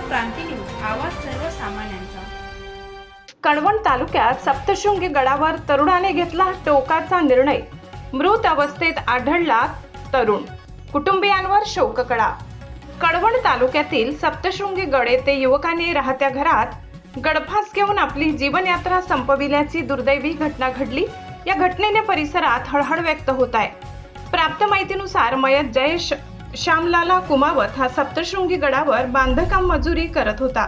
क्रांती news, आवाज सर्वसामान्यांचा। कळवण तालुक्यात सप्तशृंगी गडावर तरुणाने घेतला टोकाचा निर्णय। मृत अवस्थेत आढळला तरुण, कुटुंबियांवर शोककळा। कळवण तालुक्यातील सप्तशृंगी गड येथे युवकाने राहत्या घरात गडफास घेऊन आपली जीवनयात्रा संपविल्याची दुर्दैवी घटना घडली। या घटनेने परिसरात हळहळ व्यक्त होत आहे। प्राप्त माहितीनुसार मयत जयेश श्यामलाला कुमावत हा सप्तशृंगी गडावर बांधकाम मजुरी करत होता।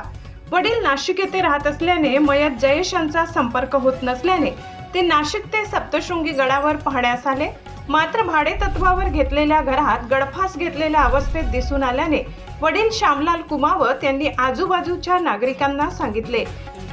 वडील नाशिक येथे राहत असल्याने मयत जयेश यांचा संपर्क होत नसल्याने ते नाशिक ते सप्तशृंगी गडावर पाहण्यास आले। मात्र भाडे तत्वावर घेतलेल्या घरात गडफास घेतलेल्या अवस्थेत दिसून आल्याने वडील श्यामलाल कुमावत यांनी आजूबाजूच्या नागरिकांना सांगितले।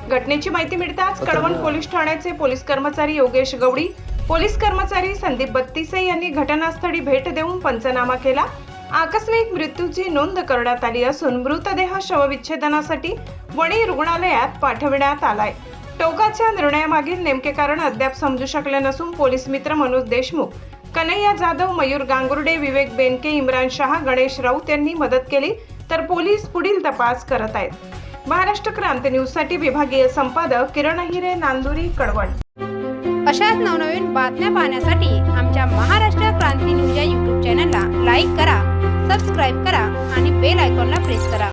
घटनेची माहिती मिळताच कळवण पोलीस ठाण्याचे पोलीस कर्मचारी योगेश गवडी, पोलीस कर्मचारी संदीप बत्तीसे यांनी घटनास्थळी भेट देऊन पंचनामा केला। आकस्मिक मृत्यूची नोंद करण्यात आली असून मृतदेह शवविच्छेदनासाठी वणी रुग्णालयात पाठविण्यात आलाय। टोकाच्या निर्णयामागील नेमके कारण अद्याप समजू शकले नसून पोलीस मित्र मनोज देशमुख, कन्हैया जाधव, मयूर गांगुर्डे, विवेक बेनके, इम्रान शहा, गणेश राऊत यांनी मदत केली, तर पोलीस पुढील तपास करत आहेत। महाराष्ट्र क्रांती न्यूज साठी विभागीय संपादक किरण हिरे, नांदुरी, कळवण। अशाच नवनवीन बातम्या पाहण्यासाठी आमच्या महाराष्ट्र क्रांती न्यूज या YouTube चॅनलला लाईक करा, सबस्क्राईब करा आणि बेल आयकॉनला प्रेस करा।